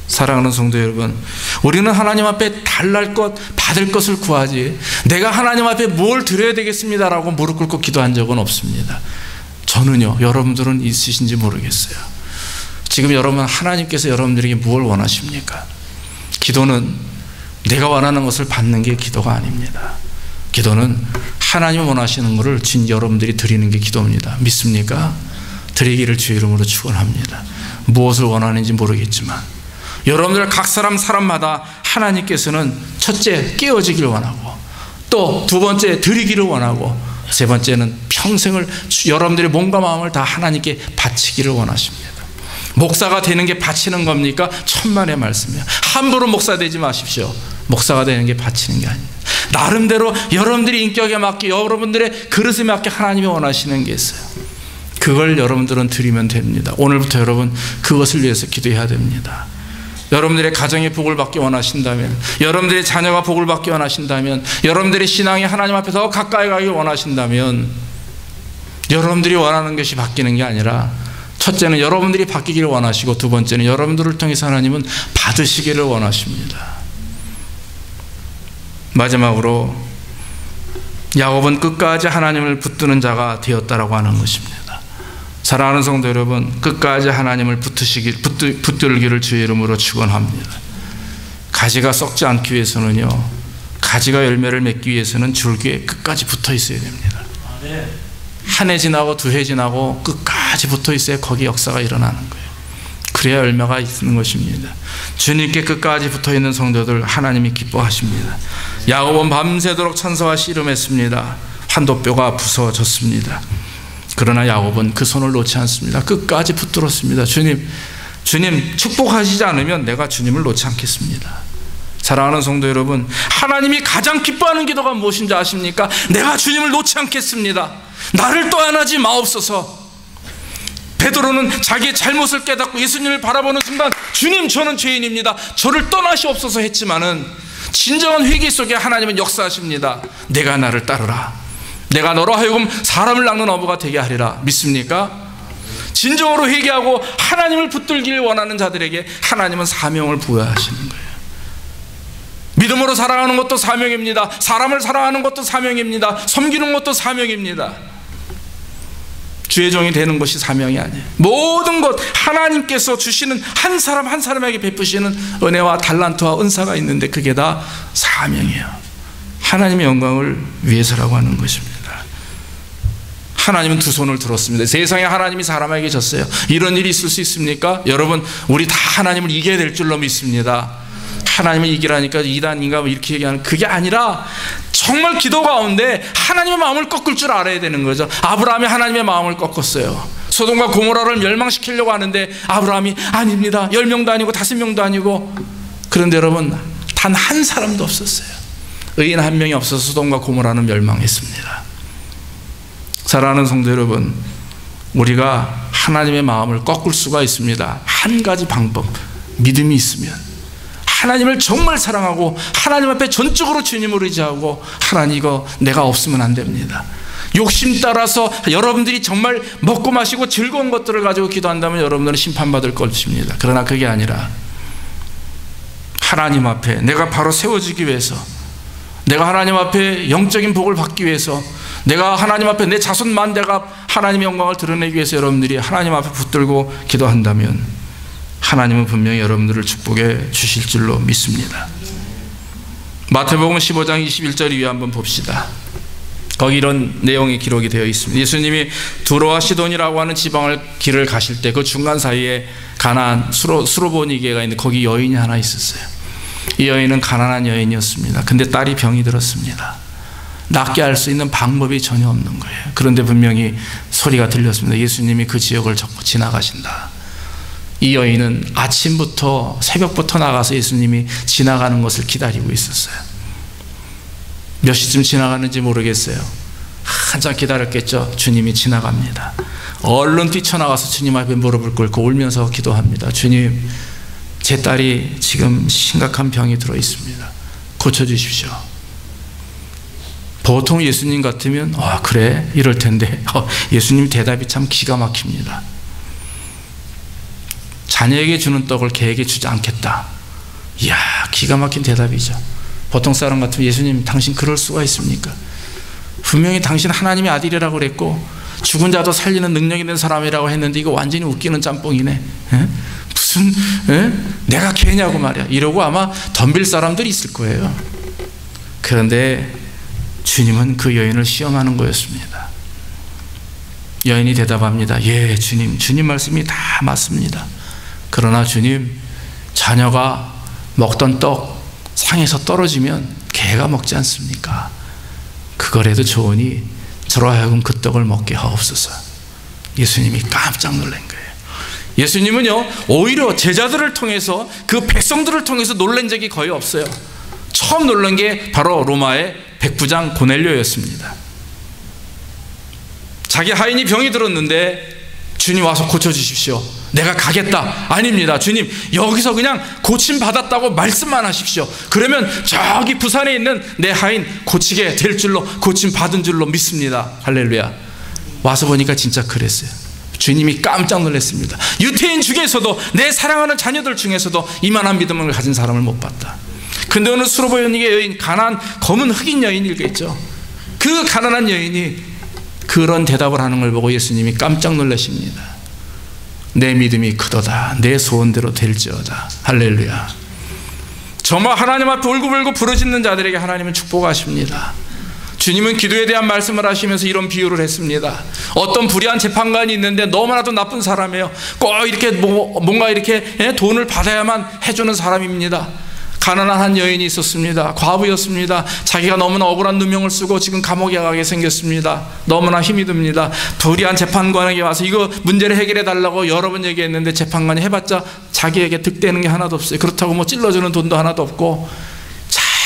사랑하는 성도 여러분, 우리는 하나님 앞에 달랄 것, 받을 것을 구하지 내가 하나님 앞에 뭘 드려야 되겠습니다라고 무릎 꿇고 기도한 적은 없습니다. 저는요, 여러분들은 있으신지 모르겠어요. 지금 여러분, 하나님께서 여러분들에게 무엇을 원하십니까? 기도는 내가 원하는 것을 받는 게 기도가 아닙니다. 기도는 하나님 원하시는 것을 여러분들이 드리는 게 기도입니다. 믿습니까? 드리기를 주의 이름으로 축원합니다. 무엇을 원하는지 모르겠지만 여러분들 각 사람마다 하나님께서는 첫째, 깨어지기를 원하고, 또 두 번째, 드리기를 원하고, 세 번째는 평생을 여러분들의 몸과 마음을 다 하나님께 바치기를 원하십니다. 목사가 되는 게 바치는 겁니까? 천만의 말씀이에요. 함부로 목사 되지 마십시오. 목사가 되는 게 바치는 게 아닙니다. 나름대로 여러분들의 인격에 맞게, 여러분들의 그릇에 맞게 하나님이 원하시는 게 있어요. 그걸 여러분들은 드리면 됩니다. 오늘부터 여러분 그것을 위해서 기도해야 됩니다. 여러분들의 가정의 복을 받기 원하신다면, 여러분들의 자녀가 복을 받기 원하신다면, 여러분들의 신앙이 하나님 앞에 더 가까이 가기 원하신다면, 여러분들이 원하는 것이 바뀌는 게 아니라 첫째는 여러분들이 바뀌기를 원하시고, 두 번째는 여러분들을 통해서 하나님은 받으시기를 원하십니다. 마지막으로 야곱은 끝까지 하나님을 붙드는 자가 되었다라고 하는 것입니다. 사랑하는 성도 여러분, 끝까지 하나님을 붙들기를 주의 이름으로 축원합니다. 가지가 썩지 않기 위해서는요, 가지가 열매를 맺기 위해서는 줄기에 끝까지 붙어 있어야 됩니다. 한 해 지나고 두 해 지나고 끝까지 붙어 있어야 거기 역사가 일어나는 거예요. 그래야 열매가 있는 것입니다. 주님께 끝까지 붙어 있는 성도들 하나님이 기뻐하십니다. 야곱은 밤새도록 천사와 씨름했습니다. 환도뼈가 부서졌습니다. 그러나 야곱은 그 손을 놓지 않습니다. 끝까지 붙들었습니다. 주님 축복하시지 않으면 내가 주님을 놓지 않겠습니다. 사랑하는 성도 여러분, 하나님이 가장 기뻐하는 기도가 무엇인지 아십니까? 내가 주님을 놓지 않겠습니다. 나를 떠안하지 마옵소서. 베드로는 자기의 잘못을 깨닫고 예수님을 바라보는 순간 주님, 저는 죄인입니다. 저를 떠나시옵소서 했지만은 진정한 회개 속에 하나님은 역사하십니다. 내가 나를 따르라. 내가 너로 하여금 사람을 낚는 어부가 되게 하리라. 믿습니까? 진정으로 회개하고 하나님을 붙들기를 원하는 자들에게 하나님은 사명을 부여하시는 거예요. 믿음으로 살아가는 것도 사명입니다. 사람을 사랑하는 것도 사명입니다. 섬기는 것도 사명입니다. 주의 종이 되는 것이 사명이 아니에요. 모든 것 하나님께서 주시는 한 사람 한 사람에게 베푸시는 은혜와 달란트와 은사가 있는데 그게 다 사명이에요. 하나님의 영광을 위해서라고 하는 것입니다. 하나님은 두 손을 들었습니다. 세상에 하나님이 사람에게 졌어요. 이런 일이 있을 수 있습니까? 여러분, 우리 다 하나님을 이겨야 될 줄로 믿습니다. 하나님을 이기라니까 이단인가 이렇게 얘기하는 그게 아니라 정말 기도 가운데 하나님의 마음을 꺾을 줄 알아야 되는 거죠. 아브라함이 하나님의 마음을 꺾었어요. 소돔과 고모라를 멸망시키려고 하는데 아브라함이 아닙니다. 10명도 아니고 5명도 아니고. 그런데 여러분, 단 한 사람도 없었어요. 의인 한 명이 없어서 소돔과 고모라는 멸망했습니다. 사랑하는 성도 여러분, 우리가 하나님의 마음을 꺾을 수가 있습니다. 한 가지 방법, 믿음이 있으면, 하나님을 정말 사랑하고 하나님 앞에 전적으로 주님을 의지하고, 하나님 이거 내가 없으면 안 됩니다. 욕심 따라서 여러분들이 정말 먹고 마시고 즐거운 것들을 가지고 기도한다면 여러분들은 심판받을 것입니다. 그러나 그게 아니라 하나님 앞에 내가 바로 세워지기 위해서, 내가 하나님 앞에 영적인 복을 받기 위해서, 내가 하나님 앞에 내 자손만 내가 하나님의 영광을 드러내기 위해서 여러분들이 하나님 앞에 붙들고 기도한다면 하나님은 분명히 여러분들을 축복해 주실 줄로 믿습니다. 마태복음 15장 21절 이후에 한번 봅시다. 거기 이런 내용이 기록이 되어 있습니다. 예수님이 두로와 시돈이라고 하는 지방을 길을 가실 때 그 중간 사이에 가나안 수로보니게가 있는데 거기 여인이 하나 있었어요. 이 여인은 가난한 여인이었습니다. 근데 딸이 병이 들었습니다. 낫게 할 수 있는 방법이 전혀 없는 거예요. 그런데 분명히 소리가 들렸습니다. 예수님이 그 지역을 지나가신다. 이 여인은 아침부터 새벽부터 나가서 예수님이 지나가는 것을 기다리고 있었어요. 몇 시쯤 지나가는지 모르겠어요. 한참 기다렸겠죠. 주님이 지나갑니다. 얼른 뛰쳐나가서 주님 앞에 무릎을 꿇고 울면서 기도합니다. 주님, 제 딸이 지금 심각한 병이 들어 있습니다. 고쳐주십시오. 보통 예수님 같으면 그래 이럴 텐데 예수님 대답이 참 기가 막힙니다. 자녀에게 주는 떡을 개에게 주지 않겠다. 이야, 기가 막힌 대답이죠. 보통 사람 같으면 예수님, 당신 그럴 수가 있습니까? 분명히 당신 하나님의 아들이라고 그랬고 죽은 자도 살리는 능력 있는 사람이라고 했는데 이거 완전히 웃기는 짬뽕이네. 에? 무슨 내가 개냐고 말이야. 이러고 아마 덤빌 사람들이 있을 거예요. 그런데 주님은 그 여인을 시험하는 거였습니다. 여인이 대답합니다. 예, 주님 말씀이 다 맞습니다. 그러나 주님, 자녀가 먹던 떡 상에서 떨어지면 개가 먹지 않습니까? 그거라도 좋으니 저로 하여금 그 떡을 먹게 하옵소서. 예수님이 깜짝 놀란 거예요. 예수님은요, 오히려 제자들을 통해서, 그 백성들을 통해서 놀란 적이 거의 없어요. 처음 놀란 게 바로 로마의 백부장 고넬료였습니다. 자기 하인이 병이 들었는데 주님 와서 고쳐주십시오. 내가 가겠다. 아닙니다. 주님, 여기서 그냥 고침 받았다고 말씀만 하십시오. 그러면 저기 부산에 있는 내 하인 고치게 될 줄로, 고침 받은 줄로 믿습니다. 할렐루야. 와서 보니까 진짜 그랬어요. 주님이 깜짝 놀랐습니다. 유태인 중에서도, 내 사랑하는 자녀들 중에서도 이만한 믿음을 가진 사람을 못 봤다. 근데 어느 수로보니게 여인, 가난한 검은 흑인 여인이겠죠. 그 가난한 여인이 그런 대답을 하는 걸 보고 예수님이 깜짝 놀라십니다. 내 믿음이 크도다. 내 소원대로 될지어다. 할렐루야. 정말 하나님 앞에 울고불고 부르짖는 자들에게 하나님은 축복하십니다. 주님은 기도에 대한 말씀을 하시면서 이런 비유를 했습니다. 어떤 불의한 재판관이 있는데 너무나도 나쁜 사람이에요. 꼭 이렇게 뭔가 이렇게 돈을 받아야만 해주는 사람입니다. 가난한 한 여인이 있었습니다. 과부였습니다. 자기가 너무나 억울한 누명을 쓰고 지금 감옥에 가게 생겼습니다. 너무나 힘이 듭니다. 불의한 재판관에게 와서 이거 문제를 해결해 달라고 여러 번 얘기했는데 재판관이 해봤자 자기에게 득되는 게 하나도 없어요. 그렇다고 뭐 찔러주는 돈도 하나도 없고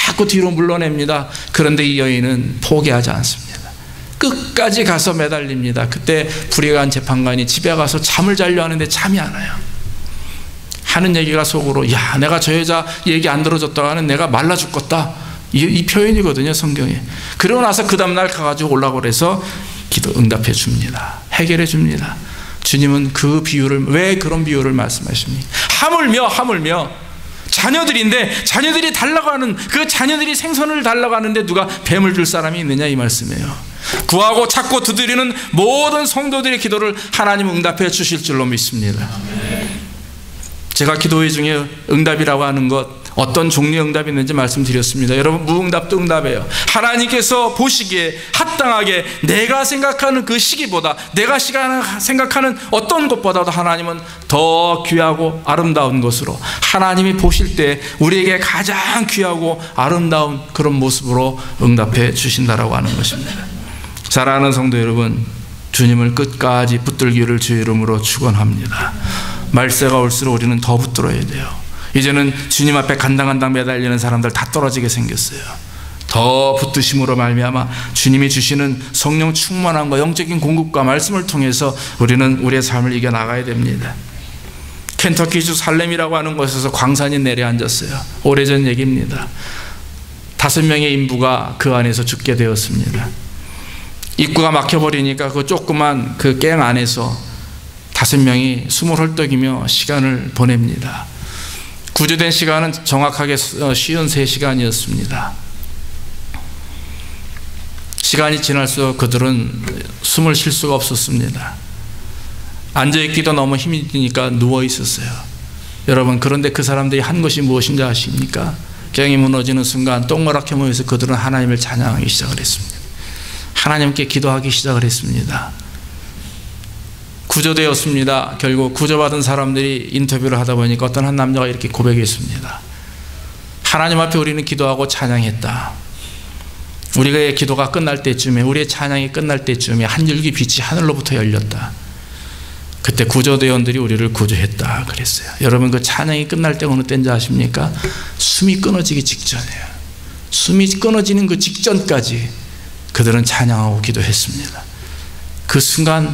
자꾸 뒤로 물러냅니다. 그런데 이 여인은 포기하지 않습니다. 끝까지 가서 매달립니다. 그때 불의한 재판관이 집에 가서 잠을 자려 하는데 잠이 안 와요. 하는 얘기가 속으로, 야, 내가 저 여자 얘기 안 들어줬다가는 내가 말라 죽겠다. 이 표현이거든요, 성경에. 그러고 나서 그 다음날 가가지고 올라고 그래서 기도 응답해 줍니다. 해결해 줍니다. 주님은 그 비유를, 왜 그런 비유를 말씀하십니까? 하물며 자녀들인데, 자녀들이 달라고 하는, 그 자녀들이 생선을 달라고 하는데 누가 뱀을 줄 사람이 있느냐, 이 말씀이에요. 구하고 찾고 두드리는 모든 성도들의 기도를 하나님 응답해 주실 줄로 믿습니다. 제가 기도회 중에 응답이라고 하는 것, 어떤 종류의 응답이 있는지 말씀드렸습니다. 여러분, 무응답도 응답이에요. 하나님께서 보시기에 합당하게 내가 생각하는 그 시기보다, 내가 생각하는 어떤 것보다도 하나님은 더 귀하고 아름다운 것으로, 하나님이 보실 때 우리에게 가장 귀하고 아름다운 그런 모습으로 응답해 주신다라고 하는 것입니다. 사랑하는 성도 여러분, 주님을 끝까지 붙들기를 주의 이름으로 축원합니다. 말세가 올수록 우리는 더 붙들어야 돼요. 이제는 주님 앞에 간당간당 매달리는 사람들 다 떨어지게 생겼어요. 더 붙드심으로 말미암아 주님이 주시는 성령 충만함과 영적인 공급과 말씀을 통해서 우리는 우리의 삶을 이겨나가야 됩니다. 켄터키주 살렘이라고 하는 곳에서 광산이 내려앉았어요. 오래전 얘기입니다. 5명의 인부가 그 안에서 죽게 되었습니다. 입구가 막혀버리니까 그 조그만 그 갱 안에서 5명이 숨을 헐떡이며 시간을 보냅니다. 구조된 시간은 정확하게 53시간이었습니다. 시간이 지날수록 그들은 숨을 쉴 수가 없었습니다. 앉아있기도 너무 힘이 드니까 누워있었어요. 여러분, 그런데 그 사람들이 한 것이 무엇인지 아십니까? 갱이 무너지는 순간 동그랗게 모여서 그들은 하나님을 찬양하기 시작을 했습니다. 하나님께 기도하기 시작을 했습니다. 구조되었습니다. 결국 구조받은 사람들이 인터뷰를 하다 보니까 어떤 한 남자가 이렇게 고백했습니다. 하나님 앞에 우리는 기도하고 찬양했다. 우리의 기도가 끝날 때쯤에, 우리의 찬양이 끝날 때쯤에 한 줄기 빛이 하늘로부터 열렸다. 그때 구조대원들이 우리를 구조했다 그랬어요. 여러분, 그 찬양이 끝날 때가 어느 때인지 아십니까? 숨이 끊어지기 직전이에요. 숨이 끊어지는 그 직전까지 그들은 찬양하고 기도했습니다. 그 순간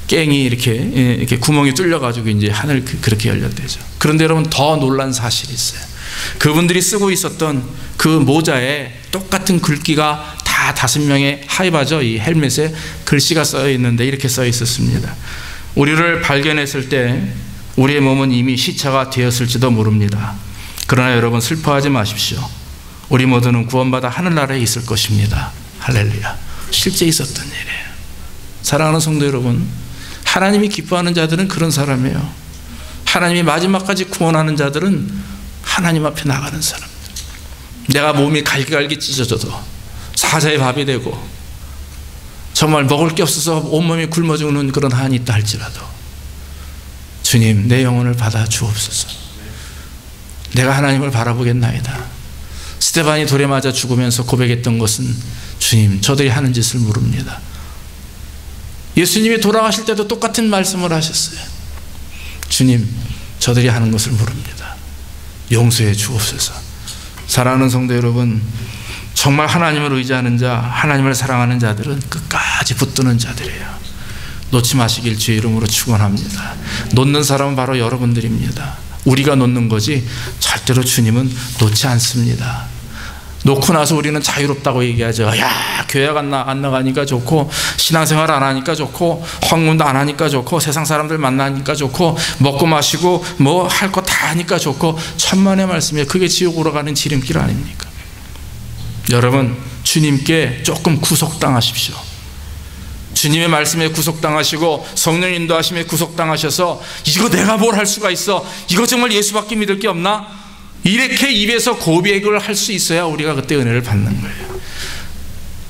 깽이 이렇게 구멍이 뚫려가지고 이제 하늘 그렇게 열렸대죠. 그런데 여러분, 더 놀란 사실이 있어요. 그분들이 쓰고 있었던 그 모자에 똑같은 글귀가 다 5명의 하이바죠. 이 헬멧에 글씨가 써 있는데 이렇게 써 있었습니다. 우리를 발견했을 때 우리의 몸은 이미 시체가 되었을지도 모릅니다. 그러나 여러분, 슬퍼하지 마십시오. 우리 모두는 구원받아 하늘나라에 있을 것입니다. 할렐루야. 실제 있었던 일이에요. 사랑하는 성도 여러분, 하나님이 기뻐하는 자들은 그런 사람이에요. 하나님이 마지막까지 구원하는 자들은 하나님 앞에 나가는 사람들. 내가 몸이 갈기갈기 찢어져도 사자의 밥이 되고 정말 먹을 게 없어서 온몸이 굶어 죽는 그런 한이 있다 할지라도, 주님, 내 영혼을 받아 주옵소서. 내가 하나님을 바라보겠나이다. 스데반이 돌에 맞아 죽으면서 고백했던 것은, 주님, 저들이 하는 짓을 모릅니다. 예수님이 돌아가실 때도 똑같은 말씀을 하셨어요. 주님, 저들이 하는 것을 모릅니다. 용서해 주옵소서. 사랑하는 성도 여러분, 정말 하나님을 의지하는 자, 하나님을 사랑하는 자들은 끝까지 붙드는 자들이에요. 놓지 마시길 주의 이름으로 축원합니다. 놓는 사람은 바로 여러분들입니다. 우리가 놓는 거지 절대로 주님은 놓지 않습니다. 놓고 나서 우리는 자유롭다고 얘기하죠. 야, 교회 안 나가니까 좋고, 신앙생활 안 하니까 좋고, 황문도 안 하니까 좋고, 세상 사람들 만나니까 좋고, 먹고 마시고 뭐 할 거 다 하니까 좋고, 천만의 말씀이에요. 그게 지옥으로 가는 지름길 아닙니까? 여러분, 주님께 조금 구속당하십시오. 주님의 말씀에 구속당하시고 성령 인도하심에 구속당하셔서, 이거 내가 뭘 할 수가 있어? 이거 정말 예수밖에 믿을 게 없나? 이렇게 입에서 고백을 할 수 있어야 우리가 그때 은혜를 받는 거예요.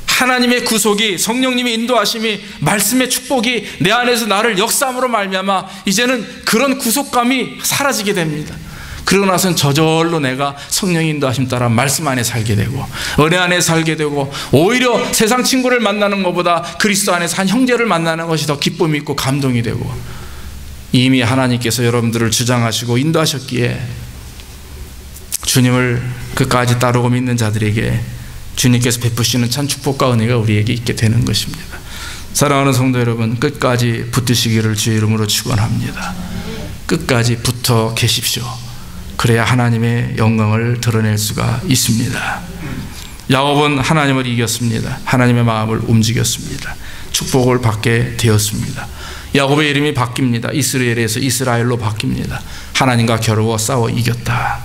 하나님의 구속이, 성령님의 인도하심이, 말씀의 축복이 내 안에서 나를 역사함으로 말미암아 이제는 그런 구속감이 사라지게 됩니다. 그러고 나서는 저절로 내가 성령 인도하심 따라 말씀 안에 살게 되고, 은혜 안에 살게 되고, 오히려 세상 친구를 만나는 것보다 그리스도 안에서 한 형제를 만나는 것이 더 기쁨이 있고 감동이 되고, 이미 하나님께서 여러분들을 주장하시고 인도하셨기에 주님을 끝까지 따르고 믿는 자들에게 주님께서 베푸시는 참 축복과 은혜가 우리에게 있게 되는 것입니다. 사랑하는 성도 여러분, 끝까지 붙드시기를 주의 이름으로 축원합니다. 끝까지 붙어 계십시오. 그래야 하나님의 영광을 드러낼 수가 있습니다. 야곱은 하나님을 이겼습니다. 하나님의 마음을 움직였습니다. 축복을 받게 되었습니다. 야곱의 이름이 바뀝니다. 이스라엘에서 이스라엘로 바뀝니다. 하나님과 겨루어 싸워 이겼다.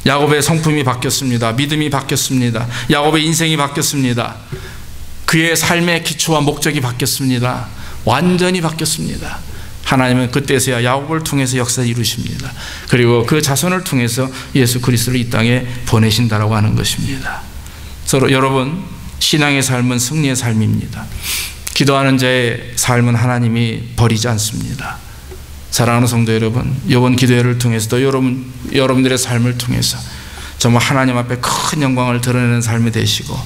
야곱의 성품이 바뀌었습니다. 믿음이 바뀌었습니다. 야곱의 인생이 바뀌었습니다. 그의 삶의 기초와 목적이 바뀌었습니다. 완전히 바뀌었습니다. 하나님은 그때서야 야곱을 통해서 역사를 이루십니다. 그리고 그 자손을 통해서 예수 그리스도를 이 땅에 보내신다라고 하는 것입니다. 서로 여러분, 신앙의 삶은 승리의 삶입니다. 기도하는 자의 삶은 하나님이 버리지 않습니다. 사랑하는 성도 여러분, 이번 기도회를 통해서도 여러분들의 삶을 통해서 정말 하나님 앞에 큰 영광을 드러내는 삶이 되시고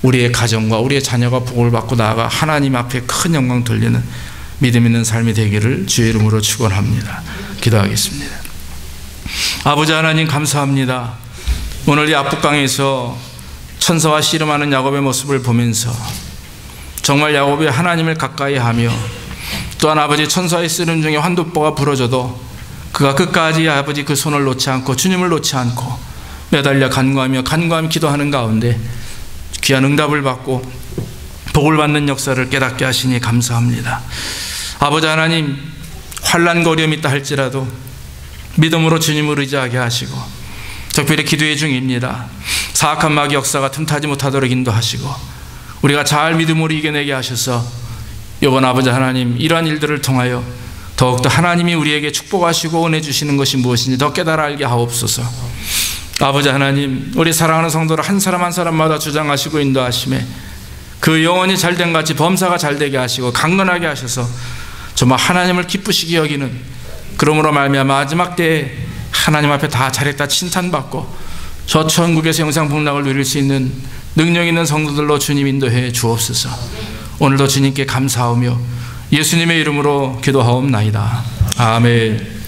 우리의 가정과 우리의 자녀가 복을 받고 나아가 하나님 앞에 큰 영광 돌리는 믿음 있는 삶이 되기를 주의 이름으로 축원합니다. 기도하겠습니다. 아버지 하나님, 감사합니다. 오늘 이 압북강에서 천사와 씨름하는 야곱의 모습을 보면서 정말 야곱이 하나님을 가까이 하며 또한 아버지 천사의 씨름 중에 환도포가 부러져도 그가 끝까지 아버지 그 손을 놓지 않고 주님을 놓지 않고 매달려 간구하며 기도하는 가운데 귀한 응답을 받고 복을 받는 역사를 깨닫게 하시니 감사합니다. 아버지 하나님, 환난 어려움이 있다 할지라도 믿음으로 주님을 의지하게 하시고 특별히 기도회 중입니다. 사악한 마귀 역사가 틈타지 못하도록 인도하시고 우리가 잘 믿음으로 이겨내게 하셔서 이번 아버지 하나님, 이러한 일들을 통하여 더욱더 하나님이 우리에게 축복하시고 은혜 주시는 것이 무엇인지 더 깨달아 알게 하옵소서. 아버지 하나님, 우리 사랑하는 성도를 한 사람 한 사람마다 주장하시고 인도하심에 그 영혼이 잘된 같이 범사가 잘되게 하시고 강건하게 하셔서 정말 하나님을 기쁘시게 여기는, 그러므로 말미암아 마지막 때에 하나님 앞에 다 잘했다 칭찬받고 저 천국에서 영생 복락을 누릴 수 있는 능력 있는 성도들로 주님 인도해 주옵소서. 오늘도 주님께 감사하며 예수님의 이름으로 기도하옵나이다. 아멘.